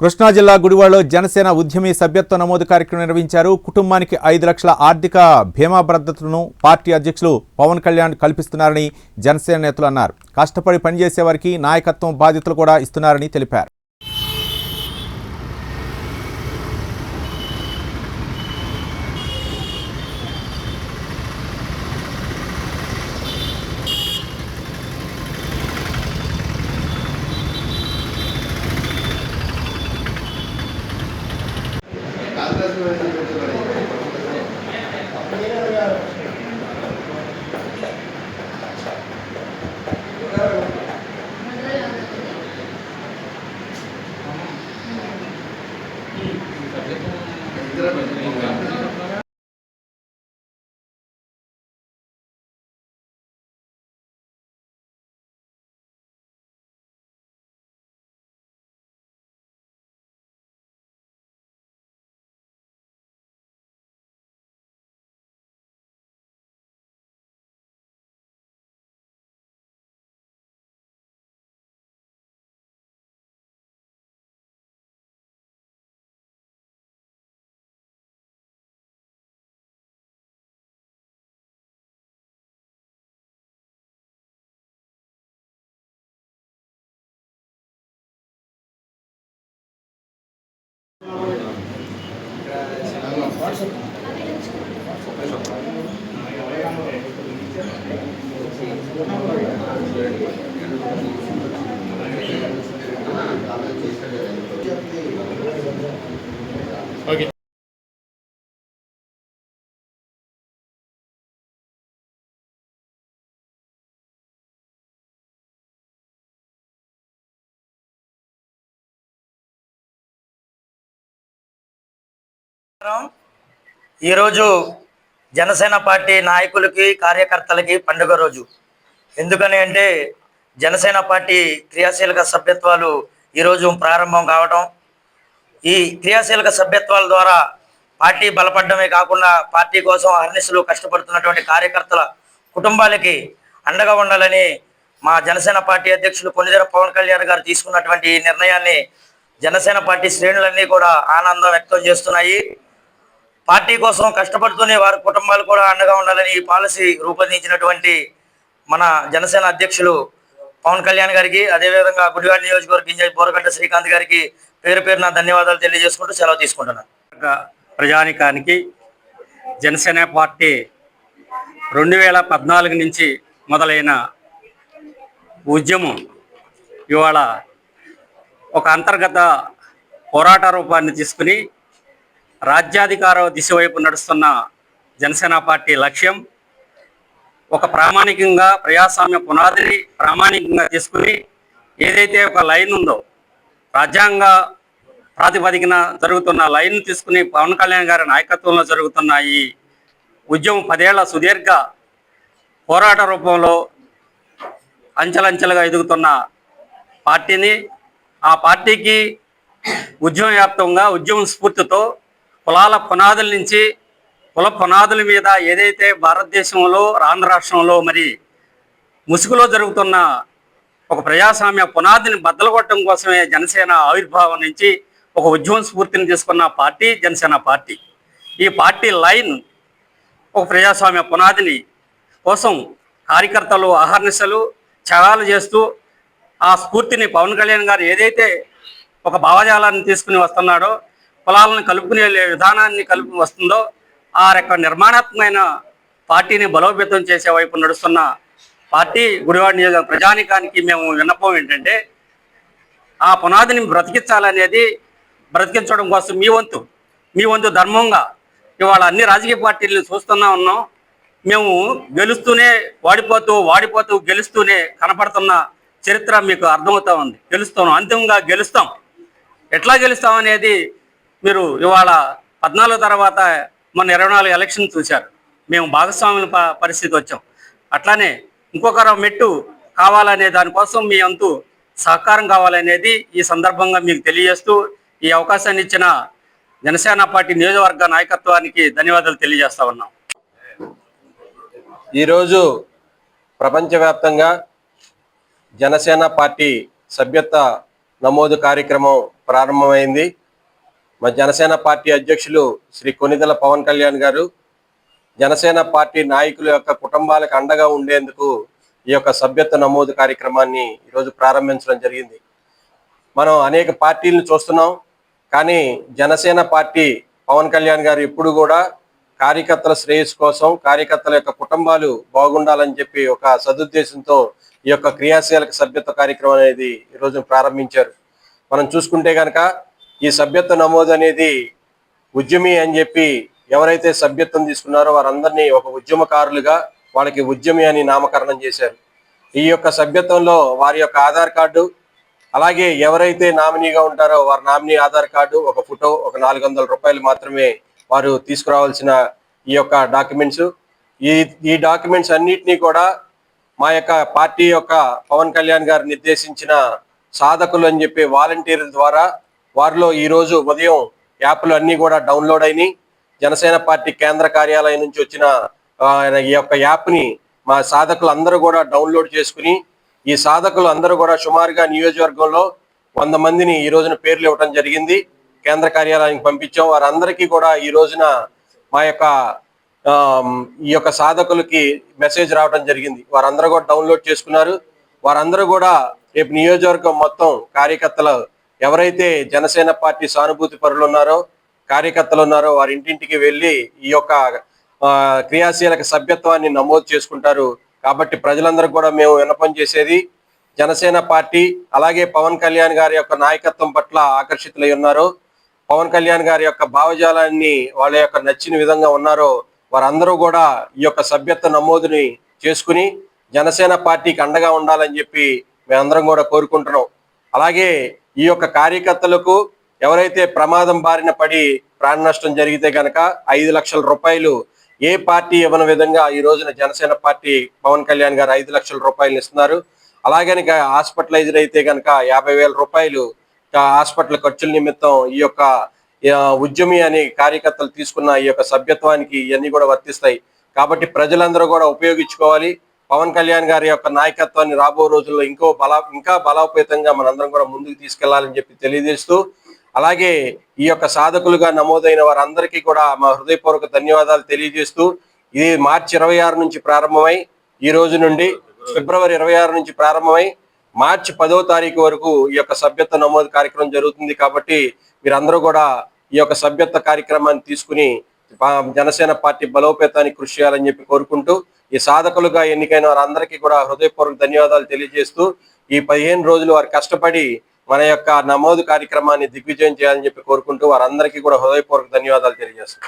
కృష్ణా జిల్లా గుడివాడలో జనసేన ఉద్యమి సభ్యత్వ నమోదు కార్యక్రమం నిర్వహించారు. కుటుంబానికి 5 లక్షల ఆర్థిక బీమా భద్రతను పార్టీ అధ్యక్షులు పవన్ కళ్యాణ్ కల్పిస్తున్నారని జనసేన నేతలు అన్నారు. కష్టపడి పనిచేసే వారికి నాయకత్వం బాధ్యతలు కూడా ఇస్తున్నారని తెలిపారు. ఈరోజు జనసేన పార్టీ నాయకులకి కార్యకర్తలకి పండుగ రోజు. ఎందుకని అంటే జనసేన పార్టీ క్రియాశీలక సభ్యత్వాలు ఈరోజు ప్రారంభం కావడం, ఈ క్రియాశీలక సభ్యత్వాల ద్వారా పార్టీ బలపడమే కాకుండా పార్టీ కోసం అహర్నిశలు కష్టపడుతున్నటువంటి కార్యకర్తల కుటుంబాలకి అండగా ఉండాలని మా జనసేన పార్టీ అధ్యక్షులు కొణిదెల పవన్ కళ్యాణ్ గారు తీసుకున్నటువంటి ఈ నిర్ణయాన్ని జనసేన పార్టీ శ్రేణులన్నీ కూడా ఆనందం వ్యక్తం చేస్తున్నాయి. పార్టీ కోసం కష్టపడుతూనే వారి కుటుంబాలు కూడా అండగా ఉండాలని ఈ పాలసీ రూపొందించినటువంటి మన జనసేన అధ్యక్షులు పవన్ కళ్యాణ్ గారికి, అదేవిధంగా గుడివాడ నియోజకవర్గ ఇన్ఛార్జ్ బోరగడ్డ శ్రీకాంత్ గారికి పేరు పేరున ధన్యవాదాలు తెలియజేసుకుంటూ సెలవు తీసుకుంటున్నాను. ప్రజానికానికి జనసేన పార్టీ 2014 నుంచి మొదలైన ఉద్యమం ఇవాళ ఒక అంతర్గత పోరాట రూపాన్ని తీసుకుని రాజ్యాధికార దిశ వైపు నడుస్తున్న జనసేన పార్టీ లక్ష్యం ఒక ప్రామాణికంగా ప్రజాస్వామ్య పునాదిని ప్రామాణికంగా తీసుకుని ఏదైతే ఒక లైన్ ఉందో రాజ్యాంగ ప్రాతిపదికన జరుగుతున్న లైన్ తీసుకుని పవన్ కళ్యాణ్ గారి నాయకత్వంలో జరుగుతున్న ఈ ఉద్యమం 10 ఏళ్ల సుదీర్ఘ పోరాట రూపంలో అంచెలంచెలుగా ఎదుగుతున్న పార్టీని, ఆ పార్టీకి ఉద్యమ వ్యాప్తంగా ఉద్యమ స్ఫూర్తితో కులాల పునాదుల నుంచి కుల పునాదుల మీద ఏదైతే భారతదేశంలో ఆంధ్ర రాష్ట్రంలో మరి ముసుగులో జరుగుతున్న ఒక ప్రజాస్వామ్య పునాదిని బద్దలుకొట్టడం కోసమే జనసేన ఆవిర్భావం నుంచి ఒక ఉద్యమ స్ఫూర్తిని తీసుకున్న పార్టీ జనసేన పార్టీ. ఈ పార్టీ లైన్ ఒక ప్రజాస్వామ్య పునాదిని కోసం కార్యకర్తలు అహర్నిశలు త్యాగాలు చేస్తూ ఆ స్ఫూర్తిని పవన్ కళ్యాణ్ గారు ఏదైతే ఒక భావజాలాన్ని తీసుకుని వస్తున్నాడో, కులాలను కలుపుకునే విధానాన్ని కలిపి వస్తుందో ఆ యొక్క నిర్మాణాత్మకమైన పార్టీని బలోపేతం చేసే వైపు నడుస్తున్న పార్టీ గుడివాడ నియోజకవర్గ ప్రజానికానికి మేము విన్నపం ఏంటంటే, ఆ పునాదిని బ్రతికించాలనేది, బ్రతికించడం కోసం మీ వంతు ధర్మంగా ఇవాళ అన్ని రాజకీయ పార్టీలను చూస్తున్నా ఉన్నాం. మేము గెలుస్తూనే వాడిపోతూ గెలుస్తూనే కనపడుతున్న చరిత్ర మీకు అర్థమవుతా ఉంది. గెలుస్తున్నాం, అంతిమంగా గెలుస్తాం. ఎట్లా గెలుస్తాం అనేది మీరు ఇవాళ 14 తర్వాత మన 24 ఎలక్షన్ చూశారు. మేము భాగస్వాముల పరిస్థితి వచ్చాం. అట్లానే ఇంకొక మెట్టు కావాలనే దానికోసం మీ అంతు సహకారం కావాలనేది ఈ సందర్భంగా మీకు తెలియజేస్తూ ఈ అవకాశాన్ని ఇచ్చిన జనసేన పార్టీ నియోజకవర్గ నాయకత్వానికి ధన్యవాదాలు తెలియజేస్తా ఉన్నాం. ఈరోజు ప్రపంచవ్యాప్తంగా జనసేన పార్టీ సభ్యత్వ నమోదు కార్యక్రమం ప్రారంభమైంది. మా జనసేన పార్టీ అధ్యక్షులు శ్రీ కొనిదెల పవన్ కళ్యాణ్ గారు జనసేన పార్టీ నాయకుల యొక్క కుటుంబాలకు అండగా ఉండేందుకు ఈ యొక్క సభ్యత్వ నమోదు కార్యక్రమాన్ని ఈరోజు ప్రారంభించడం జరిగింది. మనం అనేక పార్టీలను చూస్తున్నాం, కానీ జనసేన పార్టీ పవన్ కళ్యాణ్ గారు ఎప్పుడు కూడా కార్యకర్తల శ్రేయస్సు కోసం, కార్యకర్తల యొక్క కుటుంబాలు బాగుండాలని చెప్పి ఒక సదుద్దేశంతో ఈ యొక్క క్రియాశీలక సభ్యత్వ కార్యక్రమం అనేది ఈరోజు ప్రారంభించారు. మనం చూసుకుంటే కనుక ఈ సభ్యత్వ నమోదు అనేది ఉద్యమి అని చెప్పి ఎవరైతే సభ్యత్వం తీసుకున్నారో వారందరినీ ఒక ఉద్యమకారులుగా వాళ్ళకి ఉద్యమి అని నామకరణం చేశారు. ఈ యొక్క సభ్యత్వంలో వారి యొక్క ఆధార్ కార్డు, అలాగే ఎవరైతే నామినీగా ఉంటారో వారి నామినీ ఆధార్ కార్డు, ఒక ఫోటో, ఒక 400 రూపాయలు మాత్రమే వారు తీసుకురావాల్సిన ఈ యొక్క డాక్యుమెంట్స్. ఈ డాక్యుమెంట్స్ అన్నిటినీ కూడా మా యొక్క పార్టీ యొక్క పవన్ కళ్యాణ్ గారు నిర్దేశించిన సాధకులు అని చెప్పి వాలంటీర్ల ద్వారా వారిలో ఈరోజు ఉదయం యాప్లు అన్నీ కూడా డౌన్లోడ్ అయినాయి. జనసేన పార్టీ కేంద్ర కార్యాలయం నుంచి వచ్చిన ఈ యొక్క యాప్ని మా సాధకులు అందరూ కూడా డౌన్లోడ్ చేసుకుని, ఈ సాధకులు అందరూ కూడా సుమారుగా నియోజకవర్గంలో 100 మందిని ఈ రోజున పేర్లు ఇవ్వడం జరిగింది. కేంద్ర కార్యాలయానికి పంపించాం. వారందరికీ కూడా ఈ రోజున మా యొక్క ఈ యొక్క సాధకులకి మెసేజ్ రావడం జరిగింది. వారందరూ కూడా డౌన్లోడ్ చేసుకున్నారు. వారందరూ కూడా రేపు నియోజకవర్గం మొత్తం కార్యకర్తలు ఎవరైతే జనసేన పార్టీ సానుభూతి పరులు ఉన్నారో, కార్యకర్తలు ఉన్నారో వారి ఇంటింటికి వెళ్ళి ఈ యొక్క క్రియాశీలక సభ్యత్వాన్ని నమోదు చేసుకుంటారు. కాబట్టి ప్రజలందరూ కూడా మేము విన్నపం చేసేది, జనసేన పార్టీ అలాగే పవన్ కళ్యాణ్ గారి యొక్క నాయకత్వం పట్ల ఆకర్షితులై ఉన్నారో, పవన్ కళ్యాణ్ గారి యొక్క భావజాలాన్ని వాళ్ళ యొక్క నచ్చిన విధంగా ఉన్నారో వారందరూ కూడా ఈ యొక్క సభ్యత్వ నమోదుని చేసుకుని జనసేన పార్టీకి అండగా ఉండాలని చెప్పి మేమందరం కూడా కోరుకుంటున్నాం. అలాగే ఈ యొక్క కార్యకర్తలకు ఎవరైతే ప్రమాదం బారిన పడి ప్రాణ నష్టం జరిగితే కనుక 5 లక్షల రూపాయలు ఏ పార్టీ ఇవ్వని విధంగా ఈ రోజున జనసేన పార్టీ పవన్ కళ్యాణ్ గారు 5 లక్షల రూపాయలు ఇస్తున్నారు. అలాగే హాస్పిటలైజ్డ్ అయితే కనుక 50,000 రూపాయలు హాస్పిటల్ ఖర్చుల నిమిత్తం ఈ యొక్క ఉద్యమి అని కార్యకర్తలు తీసుకున్న ఈ యొక్క సభ్యత్వానికి ఇవన్నీ కూడా వర్తిస్తాయి. కాబట్టి ప్రజలందరూ కూడా ఉపయోగించుకోవాలి. పవన్ కళ్యాణ్ గారి యొక్క నాయకత్వాన్ని రాబో రోజుల్లో ఇంకా బలోపేతంగా మనందరం కూడా ముందుకు తీసుకెళ్లాలని చెప్పి తెలియజేస్తూ, అలాగే ఈ యొక్క సాధకులుగా నమోదైన వారందరికీ కూడా మా హృదయపూర్వక ధన్యవాదాలు తెలియజేస్తూ, ఇది మార్చి 26 నుంచి ప్రారంభమై ఈ రోజు నుండి ఫిబ్రవరి 26 నుంచి ప్రారంభమై మార్చి 10వ తారీఖు వరకు ఈ యొక్క సభ్యత్వ నమోదు కార్యక్రమం జరుగుతుంది. కాబట్టి మీరందరూ కూడా ఈ యొక్క సభ్యత్వ కార్యక్రమాన్ని తీసుకుని జనసేన పార్టీ బలోపేతానికి కృషి చేయాలని చెప్పి కోరుకుంటూ, ఈ సాధకులుగా ఎన్నికైన వారందరికీ కూడా హృదయపూర్వక ధన్యవాదాలు తెలియజేస్తూ, ఈ 15 రోజులు వారు కష్టపడి మన యొక్క నమోదు కార్యక్రమాన్ని దిగ్విజయం చేయాలని చెప్పి కోరుకుంటూ వారందరికీ కూడా హృదయపూర్వక ధన్యవాదాలు తెలియజేస్తాం.